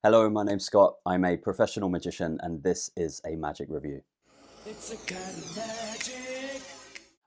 Hello, my name's Scott. I'm a professional magician and this is a magic review. It's a kind of magic.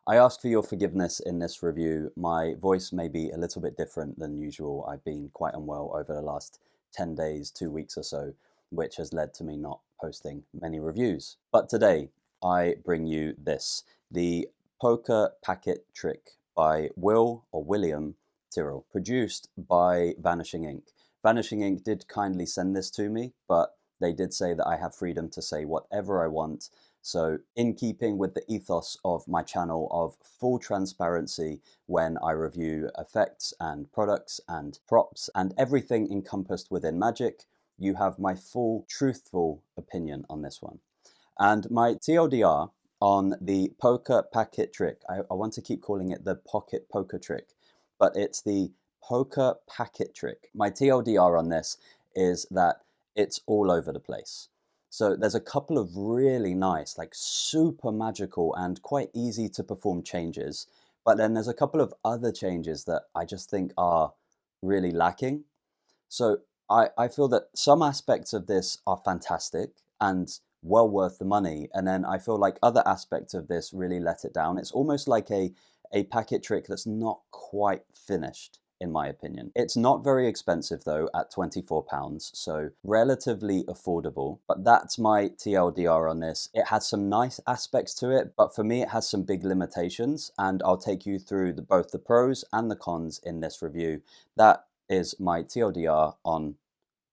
I ask for your forgiveness in this review. My voice may be a little bit different than usual. I've been quite unwell over the last 10 days, 2 weeks or so, which has led to me not posting many reviews. But today I bring you this, the Poker Packet Trick by William Tyrrell, produced by Vanishing Ink. Vanishing Ink did kindly send this to me, but they did say that I have freedom to say whatever I want. So in keeping with the ethos of my channel of full transparency when I review effects and products and props and everything encompassed within magic, you have my full truthful opinion on this one. And my TLDR on the Poker Packet Trick, I want to keep calling it the Pocket Poker Trick, but it's the Poker Packet Trick. My TLDR on this is that it's all over the place. So there's a couple of really nice, like super magical and quite easy to perform changes. But then there's a couple of other changes that I just think are really lacking. So I feel that some aspects of this are fantastic and well worth the money. And then I feel like other aspects of this really let it down. It's almost like a packet trick that's not quite finished, in my opinion. It's not very expensive though at £24, so relatively affordable, but that's my TLDR on this. It has some nice aspects to it, but for me it has some big limitations, and I'll take you through both the pros and the cons in this review. That is my TLDR on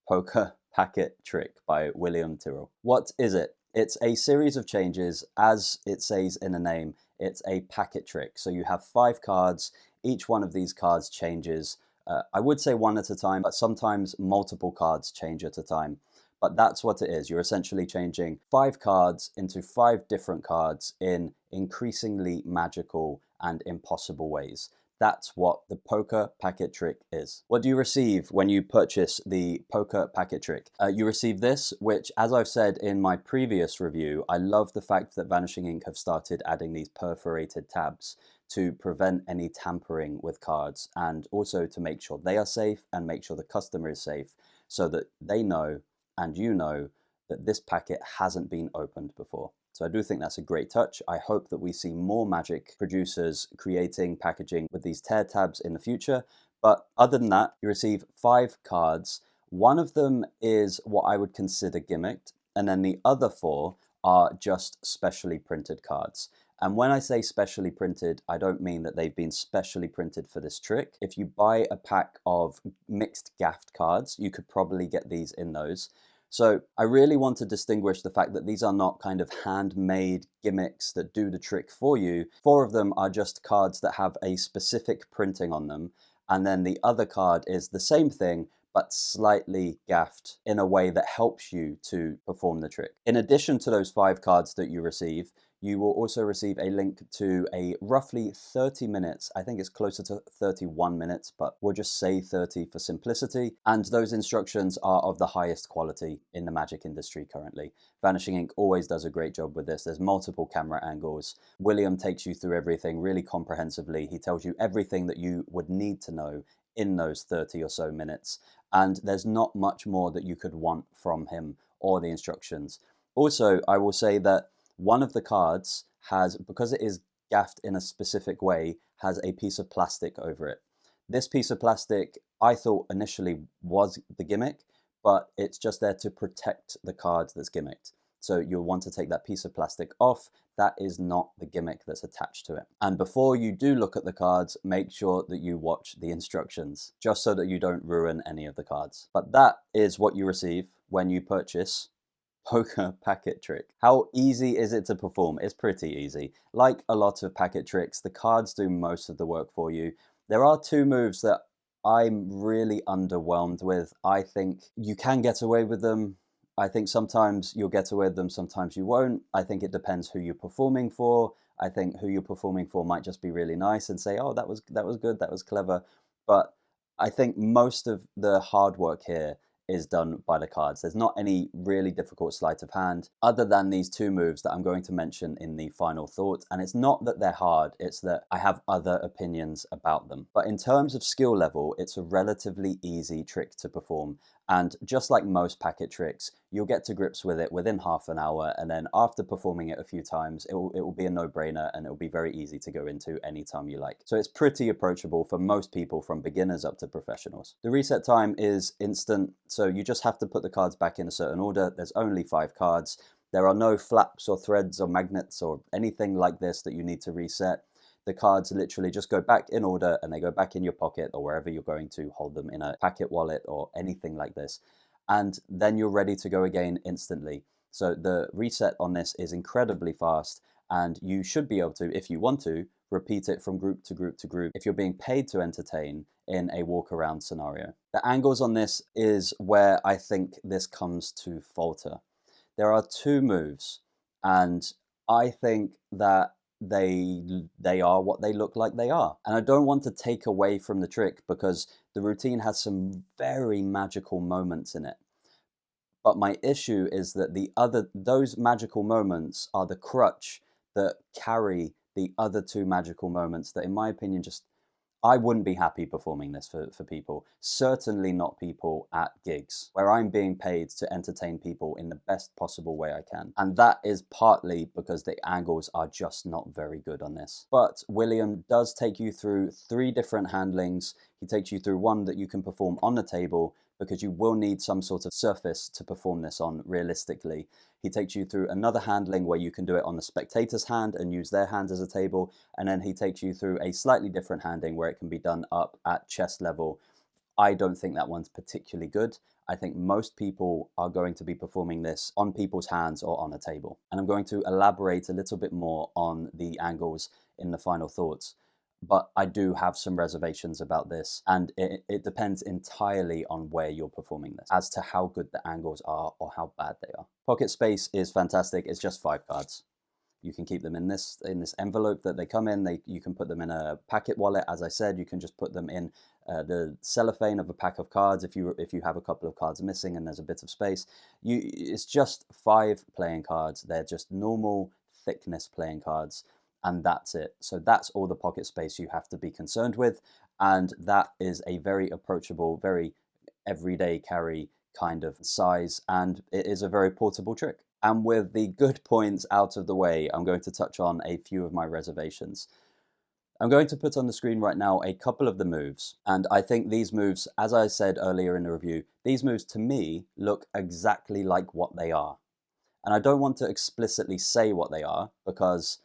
Poker Packet Trick by William Tyrrell. What is it? It's a series of changes. As it says in the name, it's a packet trick. So you have 5 cards. Each one of these cards changes, I would say one at a time, but sometimes multiple cards change at a time. But that's what it is. You're essentially changing 5 cards into 5 different cards in increasingly magical and impossible ways. That's what the Poker Packet Trick is. What do you receive when you purchase the Poker Packet Trick? You receive this, which, as I've said in my previous review, I love the fact that Vanishing Ink have started adding these perforated tabs to prevent any tampering with cards, and also to make sure they are safe and make sure the customer is safe, so that they know and you know that this packet hasn't been opened before. So I do think that's a great touch. I hope that we see more magic producers creating packaging with these tear tabs in the future. But other than that, you receive 5 cards. One of them is what I would consider gimmicked, and then the other 4 are just specially printed cards. And when I say specially printed, I don't mean that they've been specially printed for this trick. If you buy a pack of mixed gaffed cards, you could probably get these in those. So I really want to distinguish the fact that these are not kind of handmade gimmicks that do the trick for you. 4 of them are just cards that have a specific printing on them. And then the other card is the same thing, but slightly gaffed in a way that helps you to perform the trick. In addition to those 5 cards that you receive, you will also receive a link to a roughly 30 minutes, I think it's closer to 31 minutes, but we'll just say 30 for simplicity. And those instructions are of the highest quality in the magic industry currently. Vanishing Ink always does a great job with this. There's multiple camera angles. William takes you through everything really comprehensively. He tells you everything that you would need to know in those 30 or so minutes. And there's not much more that you could want from him or the instructions. Also, I will say that one of the cards has, because it is gaffed in a specific way, has a piece of plastic over it. This piece of plastic, I thought initially was the gimmick, but it's just there to protect the card that's gimmicked. So you'll want to take that piece of plastic off. That is not the gimmick that's attached to it. And before you do look at the cards, make sure that you watch the instructions, just so that you don't ruin any of the cards. But that is what you receive when you purchase Poker Packet Trick. How easy is it to perform? It's pretty easy. Like a lot of packet tricks, the cards do most of the work for you. There are 2 moves that I'm really underwhelmed with. I think you can get away with them. I think sometimes you'll get away with them, sometimes you won't. I think it depends who you're performing for. I think who you're performing for might just be really nice and say, oh, that was good, that was clever. But I think most of the hard work here is done by the cards. There's not any really difficult sleight of hand other than these two moves that I'm going to mention in the final thought. And it's not that they're hard, it's that I have other opinions about them. But in terms of skill level, it's a relatively easy trick to perform. And just like most packet tricks, you'll get to grips with it within half an hour, and then after performing it a few times, it will be a no-brainer, and it will be very easy to go into anytime you like. So it's pretty approachable for most people, from beginners up to professionals. The reset time is instant, so you just have to put the cards back in a certain order. There's only 5 cards. There are no flaps or threads or magnets or anything like this that you need to reset. The cards literally just go back in order, and they go back in your pocket or wherever you're going to hold them, in a packet wallet or anything like this. And then you're ready to go again instantly. So the reset on this is incredibly fast, and you should be able to, if you want to, repeat it from group to group to group if you're being paid to entertain in a walk around scenario. The angles on this is where I think this comes to falter. There are 2 moves, and I think that they are what they look like they are. And I don't want to take away from the trick, because the routine has some very magical moments in it. But my issue is that those magical moments are the crutch that carry the other 2 magical moments that, in my opinion, I wouldn't be happy performing this for people. Certainly not people at gigs, where I'm being paid to entertain people in the best possible way I can. And that is partly because the angles are just not very good on this. But William does take you through 3 different handlings. He takes you through one that you can perform on the table, because you will need some sort of surface to perform this on realistically. He takes you through another handling where you can do it on the spectator's hand and use their hand as a table. And then he takes you through a slightly different handling where it can be done up at chest level. I don't think that one's particularly good. I think most people are going to be performing this on people's hands or on a table. And I'm going to elaborate a little bit more on the angles in the final thoughts. But I do have some reservations about this, and it depends entirely on where you're performing this as to how good the angles are or how bad they are. Pocket space is fantastic. It's just 5 cards. You can keep them in this envelope that they come in. You can put them in a packet wallet. As I said, you can just put them in the cellophane of a pack of cards if you have a couple of cards missing and there's a bit of space. It's just 5 playing cards. They're just normal thickness playing cards. And that's it. So that's all the pocket space you have to be concerned with. And that is a very approachable, very everyday carry kind of size. And it is a very portable trick. And with the good points out of the way, I'm going to touch on a few of my reservations. I'm going to put on the screen right now a couple of the moves. And I think these moves, as I said earlier in the review, these moves to me look exactly like what they are. And I don't want to explicitly say what they are, because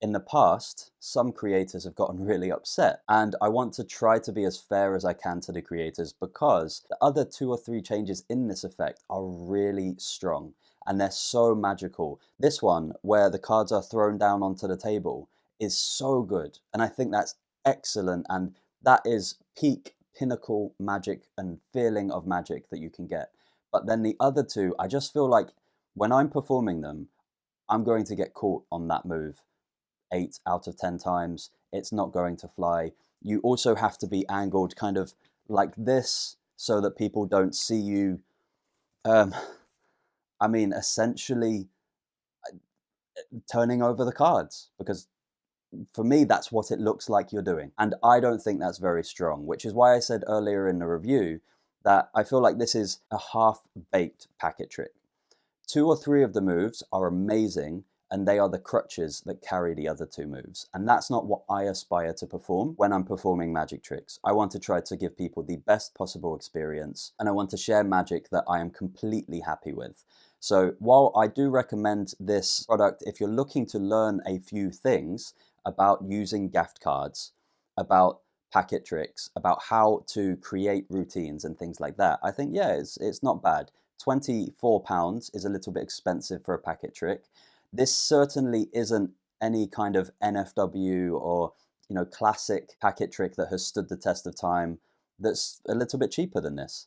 in the past, some creators have gotten really upset, and I want to try to be as fair as I can to the creators, because the other 2 or 3 changes in this effect are really strong, and they're so magical. This one, where the cards are thrown down onto the table, is so good, and I think that's excellent, and that is peak, pinnacle magic and feeling of magic that you can get. But then the other 2, I just feel like when I'm performing them, I'm going to get caught on that move 8 out of 10 times. It's not going to fly. You also have to be angled kind of like this so that people don't see you. Essentially turning over the cards, because for me, that's what it looks like you're doing. And I don't think that's very strong, which is why I said earlier in the review that I feel like this is a half-baked packet trick. 2 or 3 of the moves are amazing, and they are the crutches that carry the other 2 moves. And that's not what I aspire to perform when I'm performing magic tricks. I want to try to give people the best possible experience, and I want to share magic that I am completely happy with. So while I do recommend this product if you're looking to learn a few things about using gaffed cards, about packet tricks, about how to create routines and things like that, I think, yeah, it's not bad. £24 is a little bit expensive for a packet trick. This certainly isn't any kind of NFW or, classic packet trick that has stood the test of time that's a little bit cheaper than this.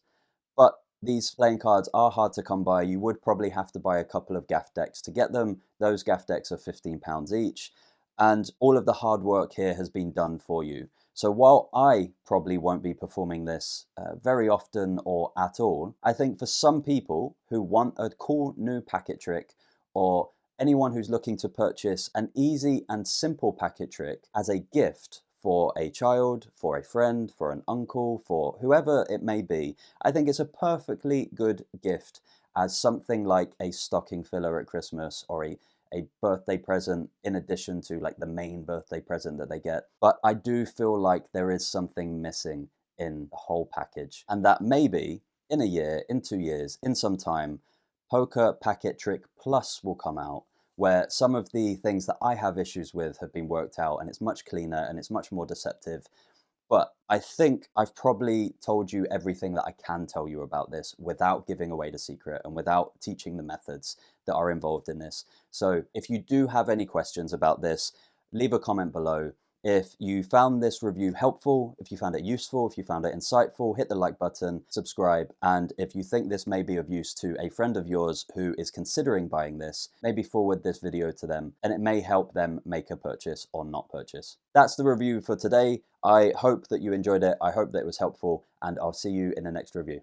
But these playing cards are hard to come by. You would probably have to buy a couple of gaff decks to get them. Those gaff decks are £15 each. And all of the hard work here has been done for you. So while I probably won't be performing this very often or at all, I think for some people who want a cool new packet trick, or anyone who's looking to purchase an easy and simple packet trick as a gift for a child, for a friend, for an uncle, for whoever it may be, I think it's a perfectly good gift as something like a stocking filler at Christmas, or a birthday present in addition to like the main birthday present that they get. But I do feel like there is something missing in the whole package, and that maybe in a year, in 2 years, in some time, Poker Packet Trick Plus will come out, where some of the things that I have issues with have been worked out, and it's much cleaner and it's much more deceptive. But I think I've probably told you everything that I can tell you about this without giving away the secret and without teaching the methods that are involved in this. So if you do have any questions about this, leave a comment below. If you found this review helpful, if you found it useful, if you found it insightful, hit the like button, subscribe, and if you think this may be of use to a friend of yours who is considering buying this, maybe forward this video to them, and it may help them make a purchase or not purchase. That's the review for today. I hope that you enjoyed it. I hope that it was helpful, and I'll see you in the next review.